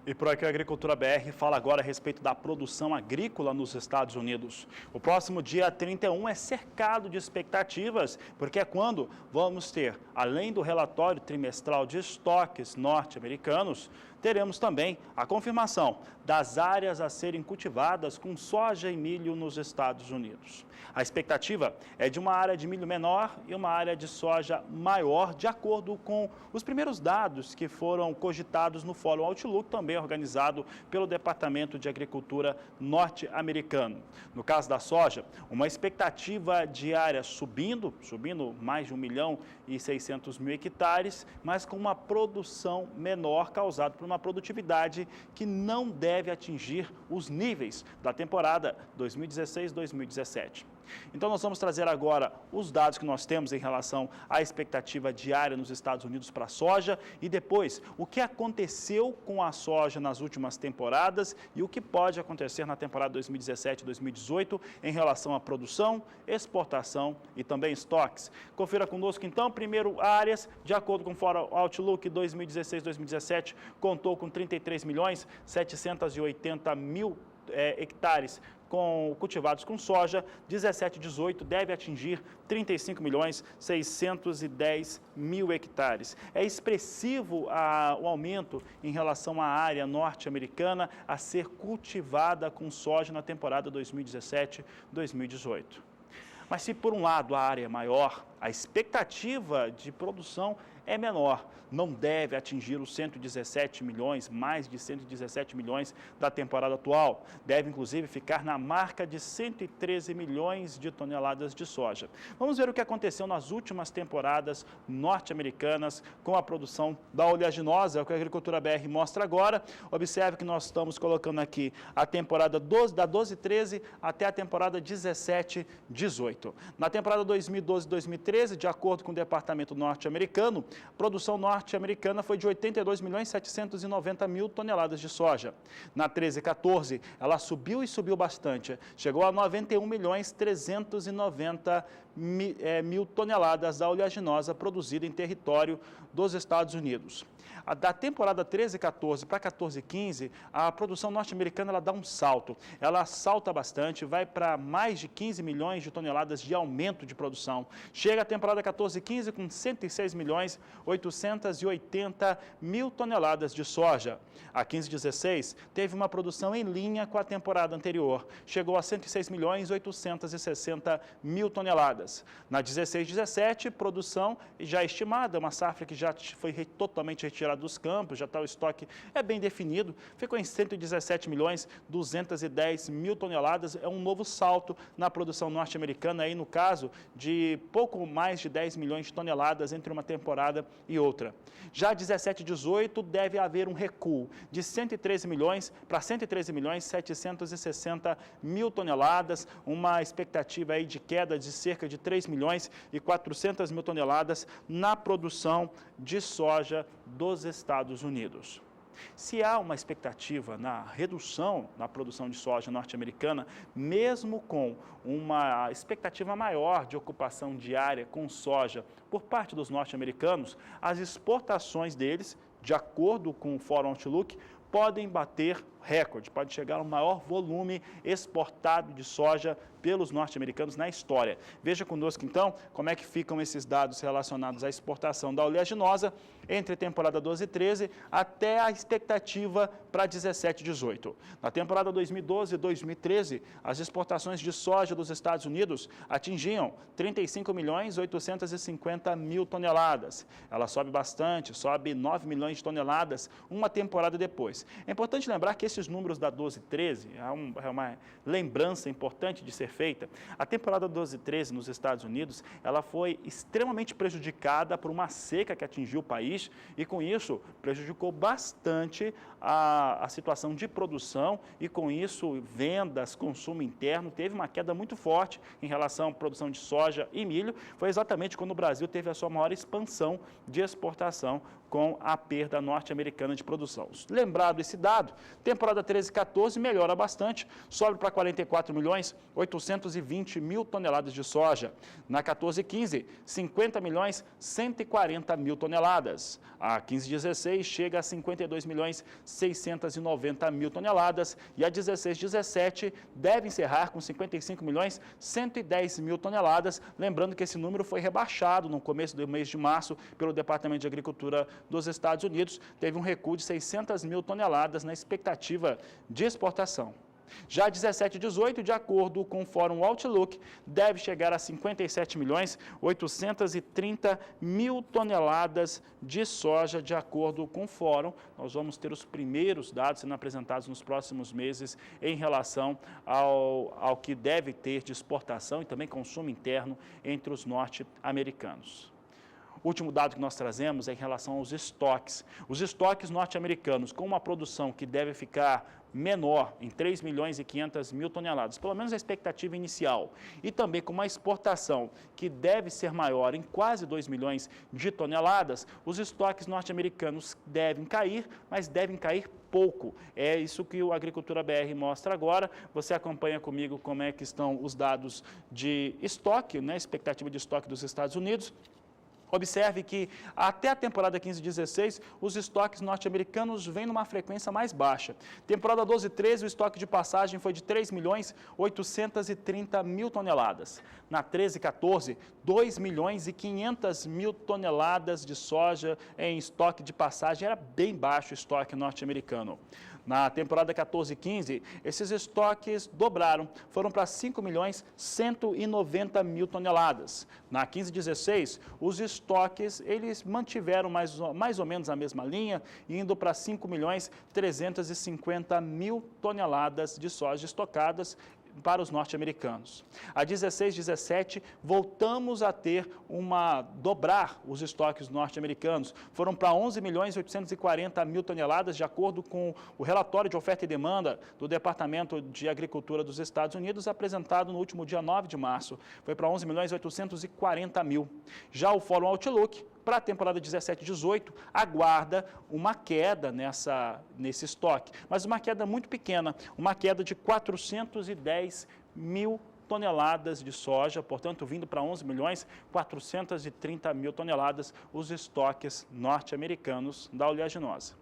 E por aqui a Agricultura BR fala agora a respeito da produção agrícola nos Estados Unidos. O próximo dia 31 é cercado de expectativas, porque é quando vamos ter, além do relatório trimestral de estoques norte-americanos, teremos também a confirmação das áreas a serem cultivadas com soja e milho nos Estados Unidos. A expectativa é de uma área de milho menor e uma área de soja maior, de acordo com os primeiros dados que foram cogitados no Fórum Outlook, também organizado pelo Departamento de Agricultura norte-americano. No caso da soja, uma expectativa de área subindo mais de 1.600.000 hectares, mas com uma produção menor causada por uma produtividade que não deve atingir os níveis da temporada 2016-2017. Então nós vamos trazer agora os dados que nós temos em relação à expectativa diária nos Estados Unidos para a soja e depois o que aconteceu com a soja nas últimas temporadas e o que pode acontecer na temporada 2017-2018 em relação à produção, exportação e também estoques. Confira conosco então, primeiro áreas, de acordo com o Fórum Outlook 2016-2017, contou com 33.780.000 hectares cultivados com soja, 17-18 deve atingir 35.610.000 hectares. É expressivo o aumento em relação à área norte-americana a ser cultivada com soja na temporada 2017-2018. Mas se por um lado a área é maior, a expectativa de produção é menor, não deve atingir os 117 milhões, mais de 117 milhões da temporada atual. Deve, inclusive, ficar na marca de 113 milhões de toneladas de soja. Vamos ver o que aconteceu nas últimas temporadas norte-americanas com a produção da oleaginosa, é o que a Agricultura BR mostra agora. Observe que nós estamos colocando aqui a temporada da 12-13 até a temporada 17-18. Na temporada 2012-2013, de acordo com o Departamento norte-americano, a produção norte-americana foi de 82.790.000 toneladas de soja. Na 13-14, ela subiu bastante, chegou a 91.390.000 toneladas da oleaginosa produzida em território dos Estados Unidos. Da temporada 13-14 para 14-15, a produção norte-americana ela dá um salto. Ela salta bastante, vai para mais de 15 milhões de toneladas de aumento de produção. Chega a temporada 14-15 com 106.880.000 toneladas de soja. A 15-16 teve uma produção em linha com a temporada anterior. Chegou a 106.860.000 toneladas. Na 16-17, produção já estimada, uma safra que já foi totalmente retirada dos campos, já está o estoque bem definido, ficou em 117.210.000 toneladas, é um novo salto na produção norte-americana, aí no caso de pouco mais de 10 milhões de toneladas entre uma temporada e outra. Já 17-18 deve haver um recuo de 113 milhões para 113.760.000 toneladas, uma expectativa aí de queda de cerca de 3.400.000 toneladas na produção de soja dos Estados Unidos. Se há uma expectativa na redução na produção de soja norte-americana, mesmo com uma expectativa maior de ocupação diária com soja por parte dos norte-americanos, as exportações deles, de acordo com o Fórum Outlook, podem bater recorde, pode chegar ao maior volume exportado de soja pelos norte-americanos na história. Veja conosco, então, como é que ficam esses dados relacionados à exportação da oleaginosa entre a temporada 12 e 13 até a expectativa para 17 e 18. Na temporada 2012 e 2013, as exportações de soja dos Estados Unidos atingiam 35.850.000 toneladas. Ela sobe bastante, sobe 9 milhões de toneladas uma temporada depois. É importante lembrar que esses números da 12 e 13, é uma lembrança importante de ser feita. A temporada 12 e 13 nos Estados Unidos, ela foi extremamente prejudicada por uma seca que atingiu o país e com isso prejudicou bastante a situação de produção e com isso vendas, consumo interno, teve uma queda muito forte em relação à produção de soja e milho. Foi exatamente quando o Brasil teve a sua maior expansão de exportação com a perda perda norte-americana de produção. Lembrado esse dado, temporada 13 e 14 melhora bastante, sobe para 44 milhões 820 mil toneladas de soja. Na 14 e 15, 50 milhões 140 mil toneladas. A 15 e 16 chega a 52 milhões 690 mil toneladas e a 16 e 17 deve encerrar com 55 milhões 110 mil toneladas. Lembrando que esse número foi rebaixado no começo do mês de março pelo Departamento de Agricultura dos Estados Unidos. Teve um recuo de 600 mil toneladas na expectativa de exportação. Já 17 e 18, de acordo com o Fórum Outlook, deve chegar a 57 milhões 830 mil toneladas de soja, de acordo com o Fórum. Nós vamos ter os primeiros dados sendo apresentados nos próximos meses em relação ao que deve ter de exportação e também consumo interno entre os norte-americanos. O último dado que nós trazemos é em relação aos estoques. Os estoques norte-americanos, com uma produção que deve ficar menor, em 3 milhões e 500 mil toneladas, pelo menos a expectativa inicial, e também com uma exportação que deve ser maior, em quase 2 milhões de toneladas, os estoques norte-americanos devem cair, mas devem cair pouco. É isso que o Agricultura BR mostra agora. Você acompanha comigo como é que estão os dados de estoque, né, expectativa de estoque dos Estados Unidos. Observe que até a temporada 15-16, os estoques norte-americanos vêm numa frequência mais baixa. Temporada 12-13, o estoque de passagem foi de 3 milhões 830 mil toneladas. Na 13-14, 2 milhões e 500 mil toneladas de soja em estoque de passagem. Era bem baixo o estoque norte-americano. Na temporada 14-15, esses estoques dobraram, foram para 5 milhões 190 mil toneladas. Na 15-16, os estoques eles mantiveram mais ou menos a mesma linha, indo para 5 milhões 350 mil toneladas de soja estocadas para os norte-americanos. A 16-17, voltamos a ter dobrar os estoques norte-americanos. Foram para 11 milhões 840 mil toneladas, de acordo com o relatório de oferta e demanda do Departamento de Agricultura dos Estados Unidos, apresentado no último dia 9 de março. Foi para 11 milhões 840 mil. Já o Fórum Outlook, para a temporada 17-18, aguarda uma queda nesse estoque, mas uma queda muito pequena, uma queda de 410 mil toneladas de soja, portanto, vindo para 11 milhões 430 mil toneladas os estoques norte-americanos da oleaginosa.